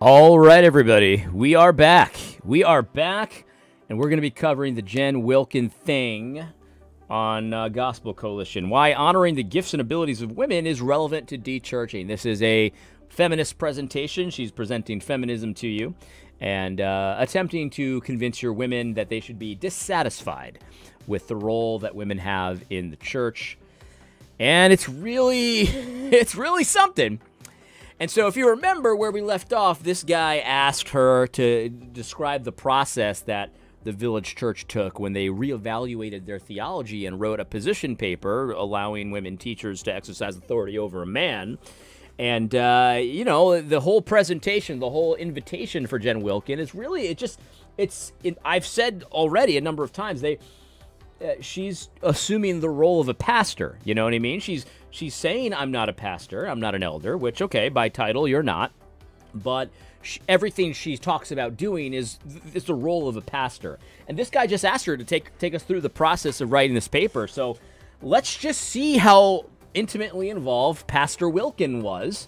All right, everybody, we are back. We are back, and we're going to be covering the Jen Wilkin thing on Gospel Coalition. Why honoring the gifts and abilities of women is relevant to de-churching. This is a feminist presentation. She's presenting feminism to you and attempting to convince your women that they should be dissatisfied with the role that women have in the church. And it's really something. And so if you remember where we left off, this guy asked her to describe the process that the village church took when they reevaluated their theology and wrote a position paper allowing women teachers to exercise authority over a man. And, the whole presentation, the whole invitation for Jen Wilkin is really, I've said already a number of times, she's assuming the role of a pastor. You know what I mean? She's saying, I'm not a pastor, I'm not an elder, which, okay, by title, you're not. But everything she talks about doing is the role of a pastor. And this guy just asked her to take us through the process of writing this paper. So let's just see how intimately involved Pastor Wilkin was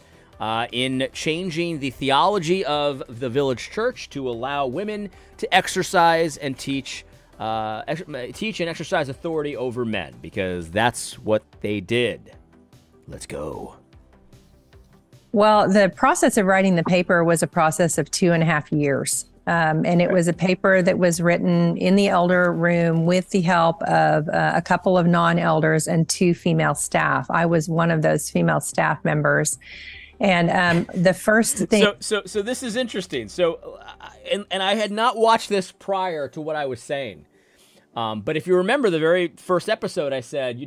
in changing the theology of the village church to allow women to exercise and teach and exercise authority over men, because that's what they did. Let's go. Well, the process of writing the paper was a process of 2.5 years. And it was a paper that was written in the elder room with the help of a couple of non-elders and 2 female staff. I was one of those female staff members. And the first thing... So this is interesting. So, and I had not watched this prior to what I was saying. But if you remember the very first episode, I said,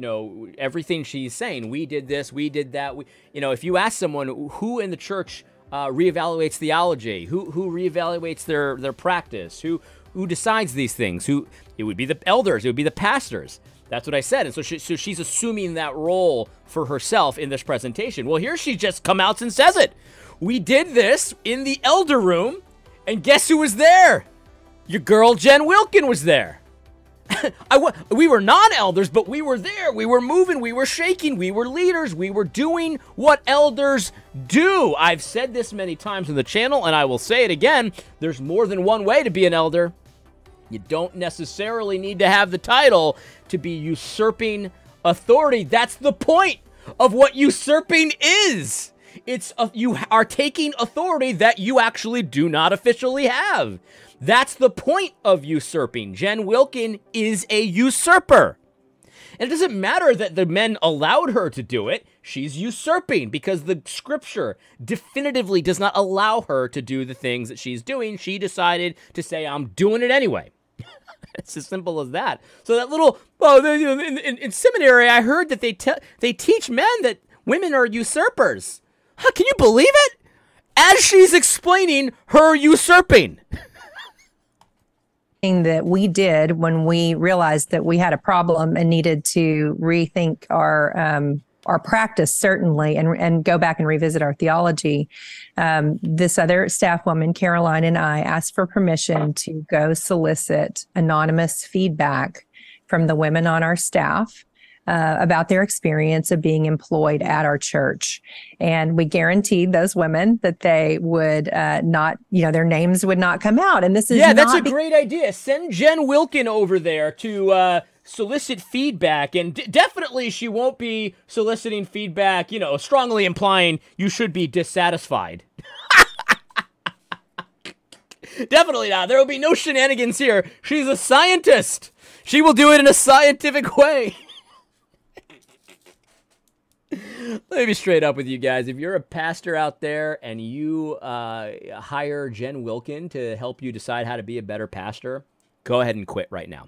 everything she's saying, we did this, we did that. If you ask someone who in the church reevaluates theology, who reevaluates their practice, who decides these things, it would be the elders, it would be the pastors. That's what I said. And so she's assuming that role for herself in this presentation. Well, here she just come out and says it. We did this in the elder room, and guess who was there? Your girl Jen Wilkin was there. We were non-elders, but we were there. We were moving. We were shaking. We were leaders. We were doing what elders do. I've said this many times on the channel, and I will say it again. There's more than one way to be an elder. You don't necessarily need to have the title to be usurping authority. That's the point of what usurping is. You are taking authority that you actually do not officially have. That's the point of usurping. Jen Wilkin is a usurper. And it doesn't matter that the men allowed her to do it. She's usurping because the scripture definitively does not allow her to do the things that she's doing. She decided to say, I'm doing it anyway. It's as simple as that. So that little, in seminary, I heard that they teach men that women are usurpers. Huh, can you believe it? As she's explaining her usurping. That we did when we realized that we had a problem and needed to rethink our practice, certainly, and go back and revisit our theology. This other staff woman, Caroline, and I asked for permission to go solicit anonymous feedback from the women on our staff about their experience of being employed at our church. And we guaranteed those women that they would not, their names would not come out. And this is that's a great idea. Send Jen Wilkin over there to solicit feedback. And definitely she won't be soliciting feedback, strongly implying you should be dissatisfied. Definitely not. There will be no shenanigans here. She's a scientist. She will do it in a scientific way. Let me be straight up with you guys. If you're a pastor out there and you hire Jen Wilkin to help you decide how to be a better pastor, go ahead and quit right now.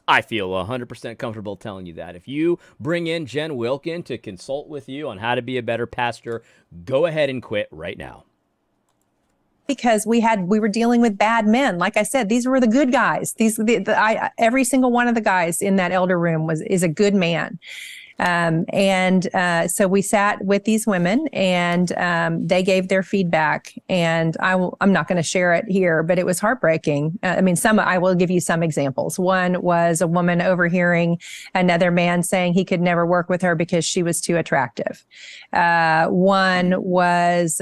I feel 100% comfortable telling you that. If you bring in Jen Wilkin to consult with you on how to be a better pastor, go ahead and quit right now. Because we were dealing with bad men. Like I said, these were the good guys. Every single one of the guys in that elder room is a good man. So we sat with these women, and they gave their feedback. And I'm not going to share it here, but it was heartbreaking. I mean, I will give you some examples. One was a woman overhearing another man saying he could never work with her because she was too attractive. One was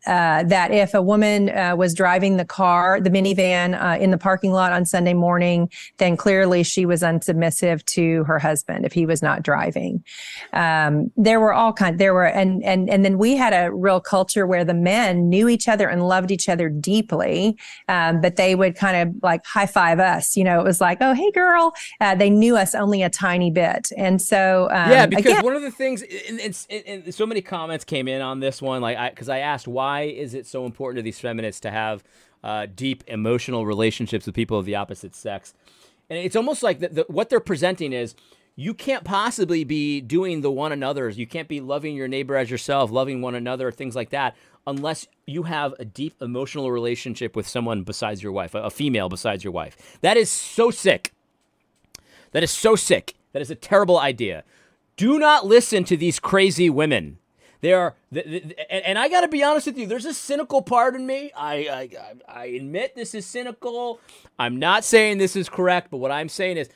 that if a woman was driving the minivan in the parking lot on Sunday morning, then clearly she was unsubmissive to her husband if he was not driving. There were all kinds. And then we had a real culture where the men knew each other and loved each other deeply, but they would kind of like high five us. You know, it was like, oh, hey, girl. They knew us only a tiny bit, and so yeah, because one of the things, and so many comments came in on this one, because I asked why is it so important to these feminists to have deep emotional relationships with people of the opposite sex, and it's almost like what they're presenting is you can't possibly be doing the one another's, you can't be loving your neighbor as yourself, loving one another, things like that, unless you have a deep emotional relationship with someone besides your wife, a female besides your wife. That is so sick. That is so sick. That is a terrible idea. Do not listen to these crazy women. They are, and I got to be honest with you. There's a cynical part in me. I admit this is cynical. I'm not saying this is correct, but what I'm saying is,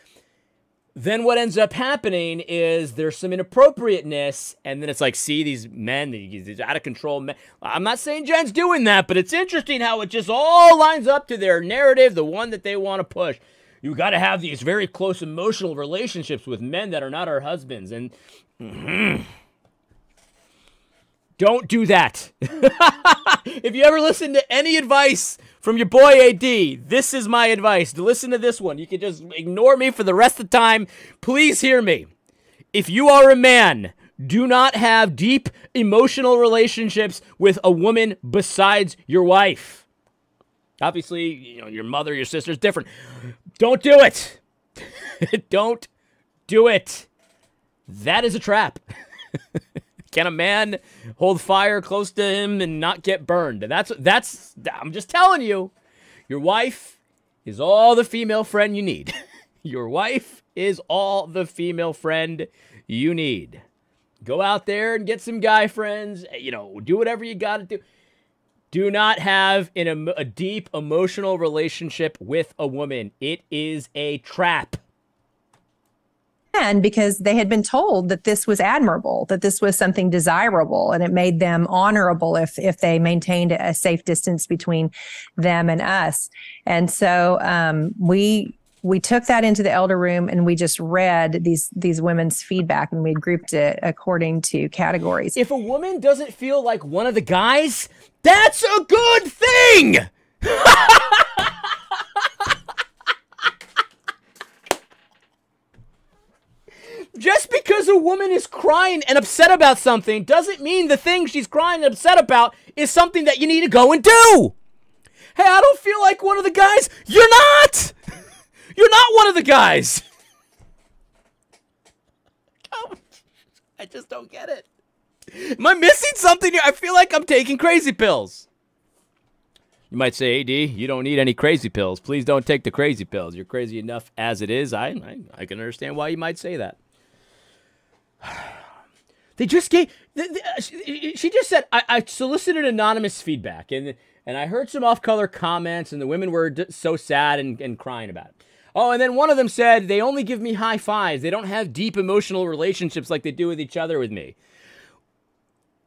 then what ends up happening is there's some inappropriateness, and then it's like, see, these men, these out of control men. I'm not saying Jen's doing that, but it's interesting how it just all lines up to their narrative, the one that they want to push. You got to have these very close emotional relationships with men that are not our husbands, and don't do that. If you ever listen to any advice from your boy AD, this is my advice. To listen to this one. You can just ignore me for the rest of the time. Please hear me. If you are a man, do not have deep emotional relationships with a woman besides your wife. Obviously, you know, your mother, your sister is different. Don't do it. Don't do it. That is a trap. Can a man hold fire close to him and not get burned? And that's I'm just telling you, your wife is all the female friend you need. Your wife is all the female friend you need. Go out there and get some guy friends. You know, do whatever you got to do. Do not have a deep emotional relationship with a woman. It is a trap. And because they had been told that this was admirable, that this was something desirable, and it made them honorable if they maintained a safe distance between them and us. And so we took that into the elder room, and we just read these women's feedback, and we grouped it according to categories. If a woman doesn't feel like one of the guys, that's a good thing. Just because a woman is crying and upset about something doesn't mean the thing she's crying and upset about is something that you need to go and do. Hey, I don't feel like one of the guys. You're not. You're not one of the guys. I just don't get it. Am I missing something here? I feel like I'm taking crazy pills. You might say, AD, you don't need any crazy pills. Please don't take the crazy pills. You're crazy enough as it is. I can understand why you might say that. They just gave. She just said, I solicited anonymous feedback, and I heard some off-color comments, and the women were so sad and crying about it. Oh, and then one of them said, they only give me high fives. They don't have deep emotional relationships like they do with each other with me.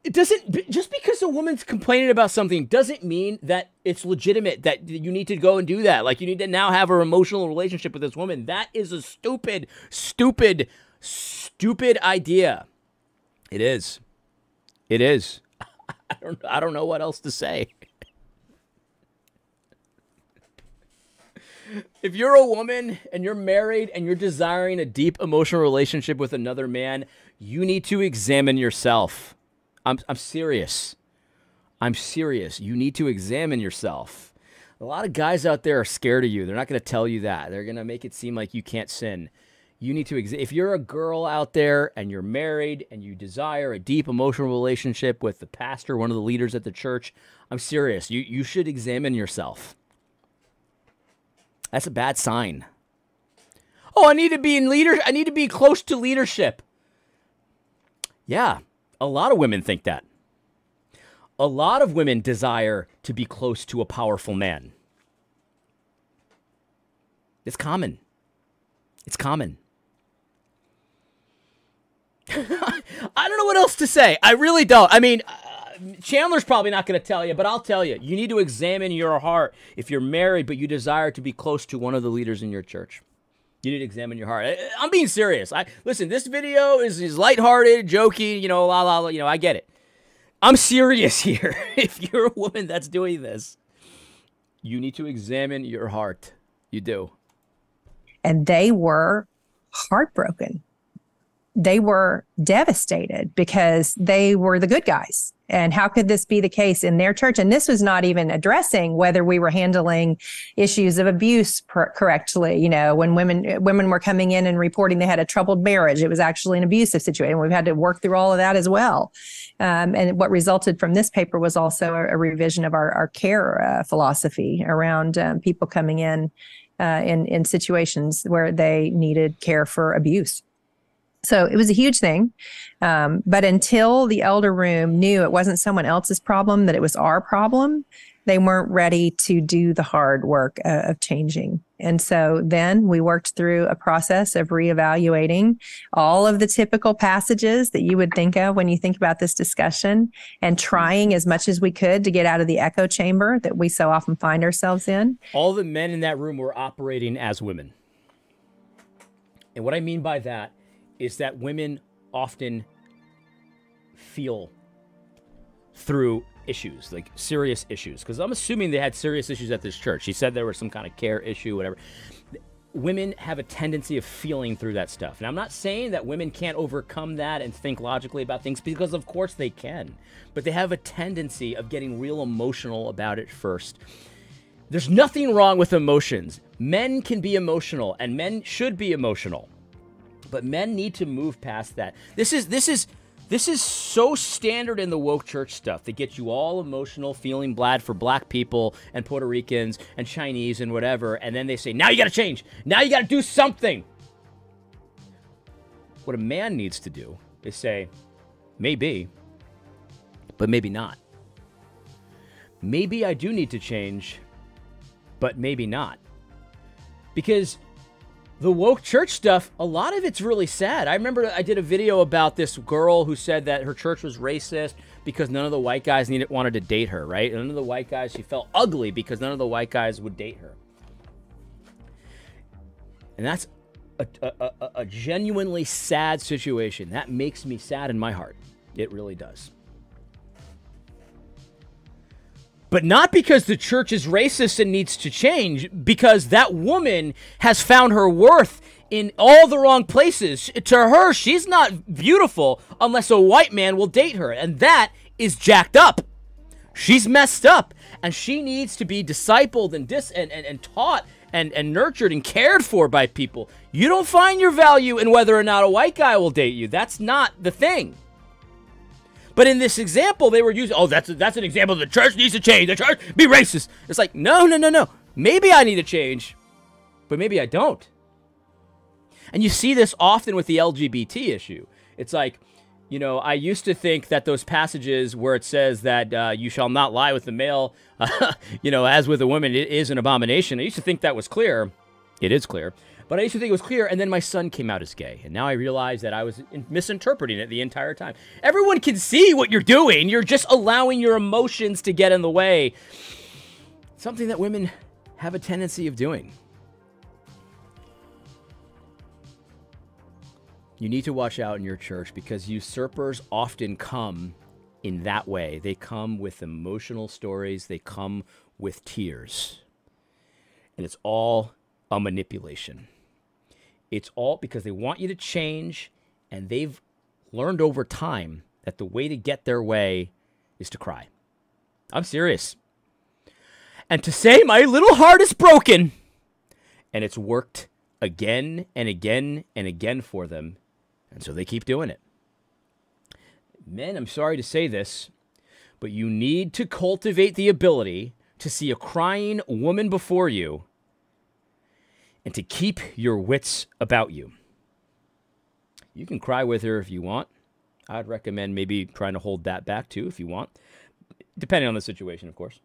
It doesn't, just because a woman's complaining about something doesn't mean that it's legitimate, that you need to go and do that. Like, you need to now have an emotional relationship with this woman. That is a stupid, stupid, stupid idea. It is. It is. I don't know what else to say. If you're a woman and you're married and you're desiring a deep emotional relationship with another man, you need to examine yourself. I'm serious. I'm serious. You need to examine yourself. A lot of guys out there are scared of you. They're not going to tell you that. They're going to make it seem like you can't sin. You need to if you're a girl out there and you're married and you desire a deep emotional relationship with the pastor, one of the leaders at the church, I'm serious. You should examine yourself. That's a bad sign. Oh, I need to be in I need to be close to leadership. Yeah, a lot of women think that. A lot of women desire to be close to a powerful man. It's common. It's common. I don't know what else to say. I really don't. I mean, Chandler's probably not going to tell you, but I'll tell you. You need to examine your heart. If you're married, but you desire to be close to one of the leaders in your church, you need to examine your heart. I'm being serious. Listen, this video is lighthearted, jokey, I get it. I'm serious here. If you're a woman that's doing this, you need to examine your heart. You do. And they were heartbroken. They were devastated because they were the good guys. And how could this be the case in their church? And this was not even addressing whether we were handling issues of abuse correctly. You know, when women were coming in and reporting they had a troubled marriage, it was actually an abusive situation. We've had to work through all of that as well. And what resulted from this paper was also a revision of our care philosophy around people coming in situations where they needed care for abuse. So it was a huge thing. But until the elder room knew it wasn't someone else's problem, that it was our problem, they weren't ready to do the hard work of changing. And so then we worked through a process of reevaluating all of the typical passages that you would think of when you think about this discussion, and trying as much as we could to get out of the echo chamber that we so often find ourselves in. All the men in that room were operating as women. And what I mean by that is that women often feel through issues, like serious issues. Because I'm assuming they had serious issues at this church. She said there was some kind of care issue, whatever. Women have a tendency of feeling through that stuff. Now, I'm not saying that women can't overcome that and think logically about things, because of course they can. But they have a tendency of getting real emotional about it first. There's nothing wrong with emotions. Men can be emotional, and men should be emotional. But men need to move past that. This is so standard in the woke church stuff that gets you all emotional, feeling bad for black people and Puerto Ricans and Chinese and whatever. And then they say, now you got to change. Now you got to do something. What a man needs to do is say, maybe, but maybe not. Maybe I do need to change, but maybe not. Because the woke church stuff, a lot of it's really sad. I remember I did a video about this girl who said that her church was racist because none of the white guys wanted to date her, right? None of the white guys, she felt ugly because none of the white guys would date her. And that's a genuinely sad situation. That makes me sad in my heart. It really does. But not because the church is racist and needs to change, because that woman has found her worth in all the wrong places. To her, she's not beautiful unless a white man will date her. And that is jacked up. She's messed up. And she needs to be discipled and taught and nurtured and cared for by people. You don't find your value in whether or not a white guy will date you. That's not the thing. But in this example, they were using, that's an example. The church needs to change. The church be racist. It's like, no. Maybe I need to change, but maybe I don't. And you see this often with the LGBT issue. It's like, I used to think that those passages where it says that you shall not lie with the male, as with a woman, it is an abomination. I used to think that was clear. It is clear. But I used to think it was clear, and then my son came out as gay. And now I realize that I was misinterpreting it the entire time. Everyone can see what you're doing. You're just allowing your emotions to get in the way. Something that women have a tendency of doing. You need to watch out in your church, because usurpers often come in that way. They come with emotional stories. They come with tears. And it's all a manipulation. It's all because they want you to change, and they've learned over time that the way to get their way is to cry. I'm serious. And to say my little heart is broken, and it's worked again and again and again for them, and so they keep doing it. Men, I'm sorry to say this, but you need to cultivate the ability to see a crying woman before you and to keep your wits about you. You can cry with her if you want. I'd recommend maybe trying to hold that back too if you want, depending on the situation, of course.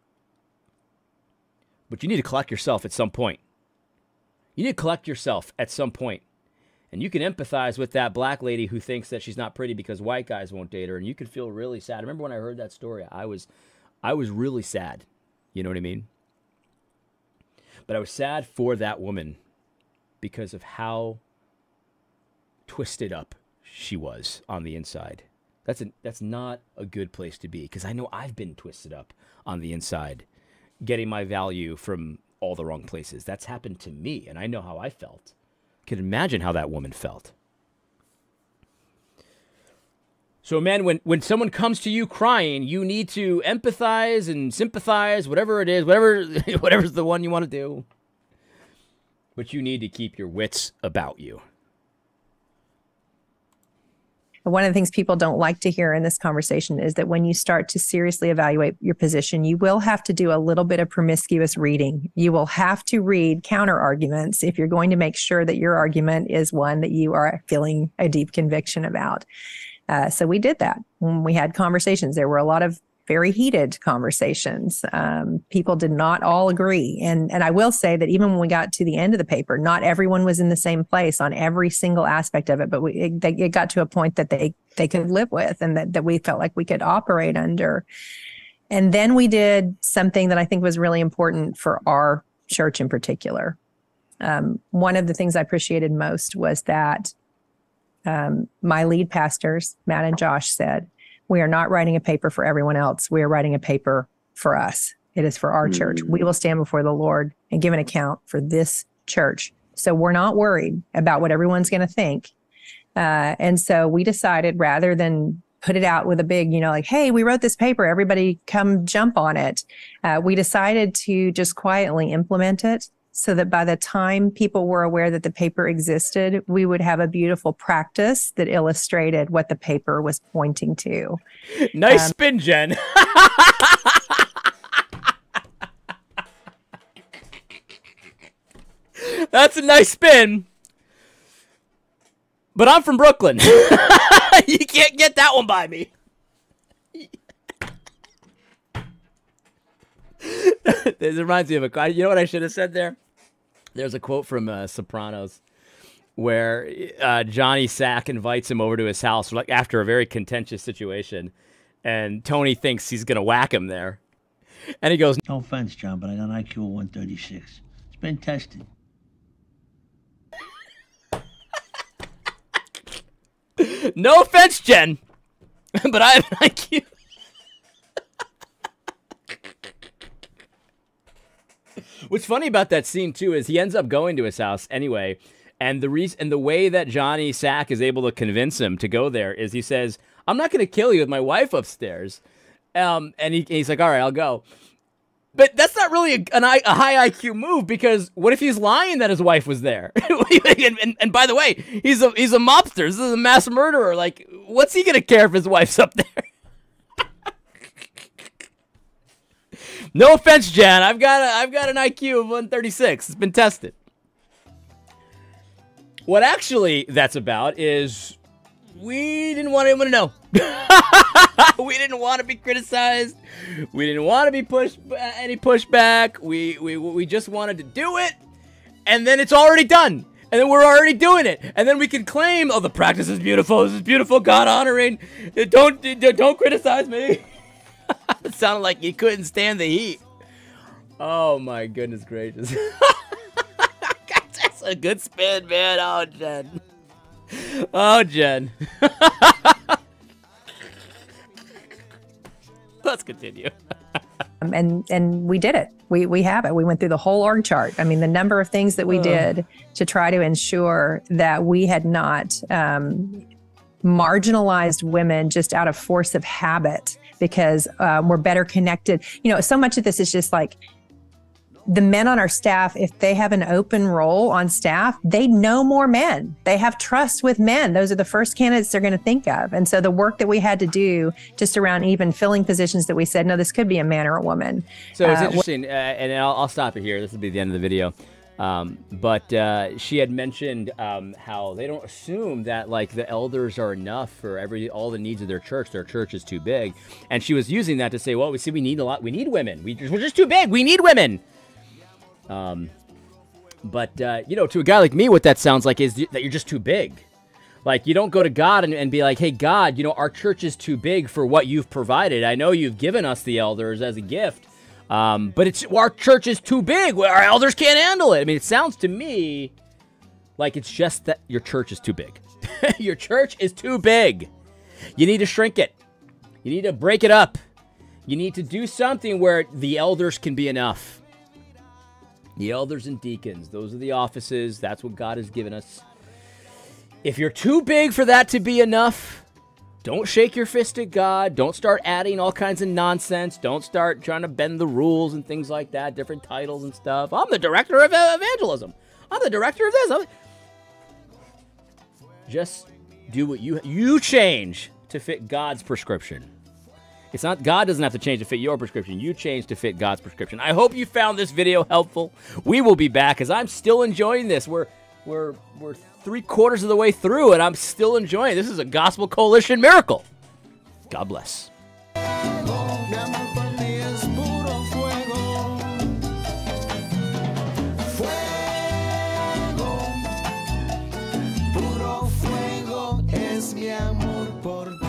But you need to collect yourself at some point. You need to collect yourself at some point. And you can empathize with that black lady who thinks that she's not pretty because white guys won't date her. And you can feel really sad. I remember when I heard that story, I was really sad. You know what I mean? But I was sad for that woman because of how twisted up she was on the inside. That's not a good place to be, because I know I've been twisted up on the inside, getting my value from all the wrong places. That's happened to me, and I know how I felt. I can imagine how that woman felt. So, man, when someone comes to you crying, you need to empathize and sympathize, whatever it is, whatever's the one you want to do. But you need to keep your wits about you. One of the things people don't like to hear in this conversation is that when you start to seriously evaluate your position, you will have to do a little bit of promiscuous reading. You will have to read counter arguments if you're going to make sure that your argument is one that you are feeling a deep conviction about. So we did that when we had conversations. There were a lot of very heated conversations. People did not all agree. And I will say that even when we got to the end of the paper, not everyone was in the same place on every single aspect of it, but it got to a point that they could live with and that we felt like we could operate under. And then we did something that I think was really important for our church in particular. One of the things I appreciated most was that my lead pastors, Matt and Josh, said, we are not writing a paper for everyone else. We are writing a paper for us. It is for our church. We will stand before the Lord and give an account for this church. So we're not worried about what everyone's going to think. And so we decided, rather than put it out with a big, like, hey, we wrote this paper, everybody come jump on it. We decided to just quietly implement it, so that by the time people were aware that the paper existed, we would have a beautiful practice that illustrated what the paper was pointing to. Nice spin, Jen. That's a nice spin. But I'm from Brooklyn. You can't get that one by me. This reminds me of a... You know what I should have said there? There's a quote from Sopranos where Johnny Sack invites him over to his house, like after a very contentious situation, and Tony thinks he's going to whack him there. And he goes, "No offense, John, but I got an IQ of 136. It's been tested." No offense, Jen, but I have an IQ. What's funny about that scene too is he ends up going to his house anyway, and the way that Johnny Sack is able to convince him to go there is he says, "I'm not going to kill you with my wife upstairs," and he's like, "All right, I'll go." But that's not really a high IQ move, because what if he's lying that his wife was there? and by the way, he's a mobster. This is a mass murderer. Like, what's he going to care if his wife's up there? No offense, Jan. I've got an IQ of 136. It's been tested. What actually that's about is we didn't want anyone to know. We didn't want to be criticized. We didn't want to be any pushback. We just wanted to do it, and then it's already done. And then we're already doing it. And then we can claim, "Oh, the practice is beautiful. This is beautiful, God honoring. Don't criticize me." It sounded like you couldn't stand the heat. Oh my goodness gracious. That's a good spin, man. Oh, Jen. Oh, Jen. Let's continue. And we did it. We have it. We went through the whole org chart. I mean, the number of things that we did to try to ensure that we had not marginalized women just out of force of habit, because we're better connected. So much of this is just like the men on our staff, if they have an open role on staff, they know more men. They have trust with men. Those are the first candidates they're going to think of. And so the work that we had to do just around even filling positions that we said, no, this could be a man or a woman. So it's interesting, and I'll stop it here. This will be the end of the video. But she had mentioned how they don't assume that like the elders are enough for all the needs of their church. Their church is too big, and she was using that to say, well, we need a lot. We need women. We're just too big. We need women. But to a guy like me, what that sounds like is that you're just too big. Like, you don't go to God and be like, hey, God, our church is too big for what you've provided. I know you've given us the elders as a gift, but our church is too big. Our elders can't handle it. I mean, it sounds to me like it's just that your church is too big. Your church is too big. You need to shrink it. You need to break it up. You need to do something where the elders can be enough. The elders and deacons, those are the offices. That's what God has given us. If you're too big for that to be enough, don't shake your fist at God. Don't start adding all kinds of nonsense. Don't start trying to bend the rules and things like that, different titles and stuff. I'm the director of evangelism. I'm the director of this. Just do what you change to fit God's prescription. It's not, God doesn't have to change to fit your prescription. You change to fit God's prescription. I hope you found this video helpful. We will be back, as I'm still enjoying this. We're 3/4 of the way through, and I'm still enjoying it. This is a Gospel Coalition miracle. God bless. Mi amor por